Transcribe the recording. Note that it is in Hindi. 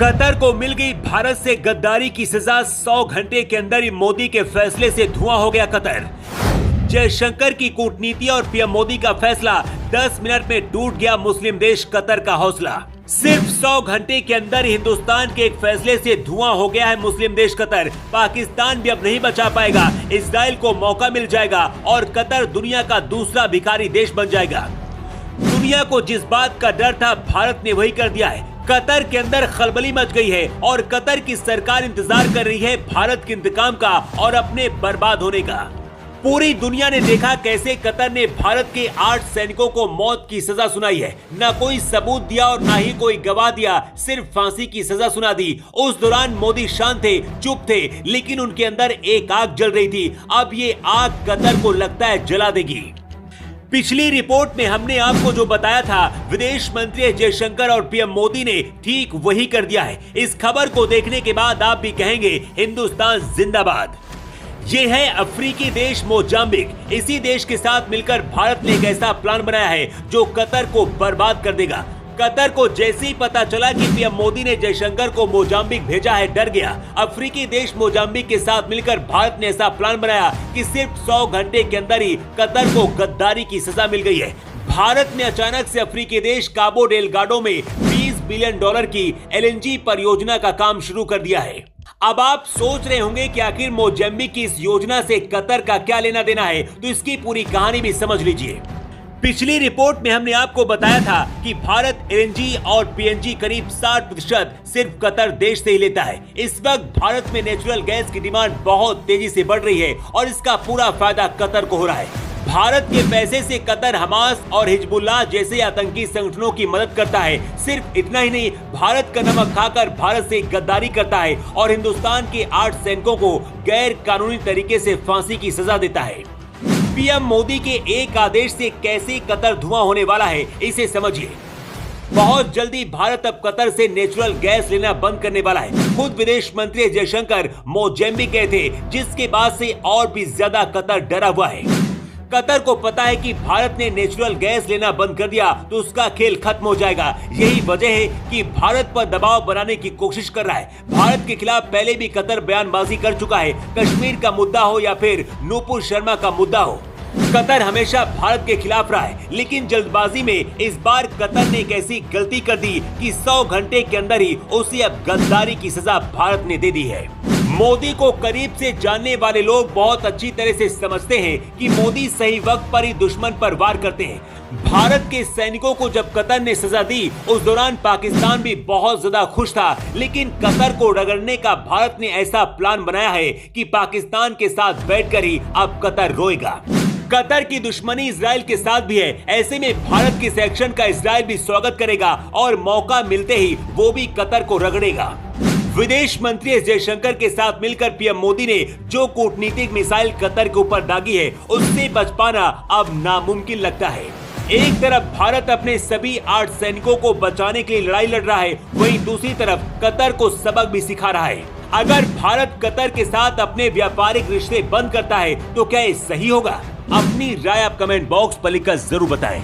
कतर को मिल गई भारत से गद्दारी की सजा। 100 घंटे के अंदर ही मोदी के फैसले से धुआं हो गया कतर। जयशंकर की कूटनीति और पीएम मोदी का फैसला, 10 मिनट में टूट गया मुस्लिम देश कतर का हौसला। सिर्फ 100 घंटे के अंदर हिंदुस्तान के एक फैसले से धुआं हो गया है मुस्लिम देश कतर। पाकिस्तान भी अब नहीं बचा पाएगा, इजराइल को मौका मिल जाएगा और कतर दुनिया का दूसरा भिखारी देश बन जाएगा। दुनिया को जिस बात का डर था, भारत ने वही कर दिया है। कतर के अंदर खलबली मच गई है और कतर की सरकार इंतजार कर रही है भारत के इंतकाम का और अपने बर्बाद होने का। पूरी दुनिया ने देखा कैसे कतर ने भारत के 8 सैनिकों को मौत की सजा सुनाई है। न कोई सबूत दिया और न ही कोई गवाह दिया, सिर्फ फांसी की सजा सुना दी। उस दौरान मोदी शांत थे, चुप थे, लेकिन उनके अंदर एक आग जल रही थी। अब ये आग कतर को लगता है जला देगी। पिछली रिपोर्ट में हमने आपको जो बताया था, विदेश मंत्री जयशंकर और पीएम मोदी ने ठीक वही कर दिया है। इस खबर को देखने के बाद आप भी कहेंगे हिंदुस्तान जिंदाबाद। ये है अफ्रीकी देश मोजाम्बिक। इसी देश के साथ मिलकर भारत ने एक ऐसा प्लान बनाया है जो कतर को बर्बाद कर देगा। कतर को जैसे ही पता चला कि पीएम मोदी ने जयशंकर को मोजाम्बिक भेजा है, डर गया। अफ्रीकी देश मोजाम्बिक के साथ मिलकर भारत ने ऐसा प्लान बनाया कि सिर्फ 100 घंटे के अंदर ही कतर को गद्दारी की सजा मिल गई है। भारत ने अचानक से अफ्रीकी देश काबो डेलगाडो में $20 बिलियन की LNG परियोजना का काम शुरू कर दिया है। अब आप सोच रहे होंगे कि आखिर मोजाम्बिक की इस योजना से कतर का क्या लेना देना है, तो इसकी पूरी कहानी भी समझ लीजिए। पिछली रिपोर्ट में हमने आपको बताया था कि भारत LNG और PNG करीब 60% सिर्फ कतर देश से ही लेता है। इस वक्त भारत में नेचुरल गैस की डिमांड बहुत तेजी से बढ़ रही है और इसका पूरा फायदा कतर को हो रहा है। भारत के पैसे से कतर हमास और हिजबुल्लाह जैसे आतंकी संगठनों की मदद करता है। सिर्फ इतना ही नहीं, भारत का नमक खाकर भारत से गद्दारी करता है और हिंदुस्तान के 8 सैनिकों को गैर कानूनी तरीके से फांसी की सजा देता है। पीएम मोदी के एक आदेश से कैसे कतर धुआं होने वाला है, इसे समझिए। बहुत जल्दी भारत अब कतर से नेचुरल गैस लेना बंद करने वाला है। खुद विदेश मंत्री जयशंकर मोजाम्बिक गए थे, जिसके बाद से और भी ज्यादा कतर डरा हुआ है। कतर को पता है कि भारत ने नेचुरल गैस लेना बंद कर दिया तो उसका खेल खत्म हो जाएगा। यही वजह है कि भारत पर दबाव बनाने की कोशिश कर रहा है। भारत के खिलाफ पहले भी कतर बयानबाजी कर चुका है। कश्मीर का मुद्दा हो या फिर नूपुर शर्मा का मुद्दा हो, कतर हमेशा भारत के खिलाफ रहा है। लेकिन जल्दबाजी में इस बार कतर ने एक ऐसी गलती कर दी कि 100 घंटे के अंदर ही उसे अब गद्दारी की सजा भारत ने दे दी है। मोदी को करीब से जानने वाले लोग बहुत अच्छी तरह से समझते हैं कि मोदी सही वक्त पर ही दुश्मन पर वार करते हैं। भारत के सैनिकों को जब कतर ने सजा दी, उस दौरान पाकिस्तान भी बहुत ज्यादा खुश था। लेकिन कतर को रगड़ने का भारत ने ऐसा प्लान बनाया है कि पाकिस्तान के साथ बैठकर ही अब कतर रोएगा। कतर की दुश्मनी इजराइल के साथ भी है। ऐसे में भारत के एक्शन का इजराइल भी स्वागत करेगा और मौका मिलते ही वो भी कतर को रगड़ेगा। विदेश मंत्री जयशंकर के साथ मिलकर पीएम मोदी ने जो कूटनीतिक मिसाइल कतर के ऊपर दागी है, उससे बच पाना अब नामुमकिन लगता है। एक तरफ भारत अपने सभी 8 सैनिकों को बचाने के लिए लड़ाई लड़ रहा है, वहीं दूसरी तरफ कतर को सबक भी सिखा रहा है। अगर भारत कतर के साथ अपने व्यापारिक रिश्ते बंद करता है तो क्या ये सही होगा? अपनी राय आप कमेंट बॉक्स पर लिखकर जरूर बताएं।